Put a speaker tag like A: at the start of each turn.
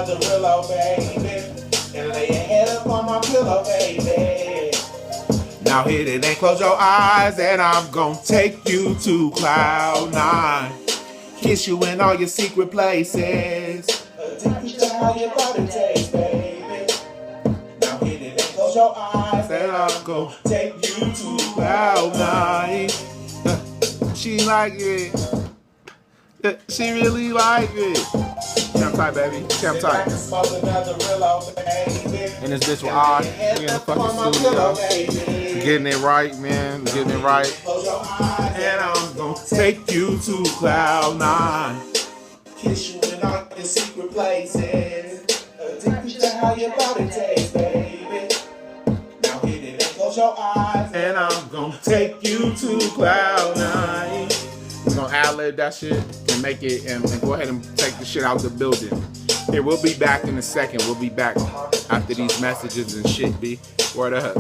A: another Rillo, baby. And lay your head up on my pillow, baby. Now hit it and close your eyes, and I'm gonna take you to cloud nine. Kiss you in all your secret places. Addicted to how your body tastes, baby. Now hit it and close your eyes, and I'm gonna take you to cloud nine. She like it. She really like it. Camp tight, baby. Camp tight. And this bitch with I. We in the fucking studio. Getting it right, man. Getting it right. And I'm gonna take you to cloud nine. Kiss you in all your secret places. Addicted to how your body tastes, baby. Now hit it and close your eyes. And I'm gonna take you to cloud nine. We're gonna ad-lib that shit and make it and go ahead and take the shit out the building. Here, we'll be back in a second. We'll be back after these messages and shit, B. Word up.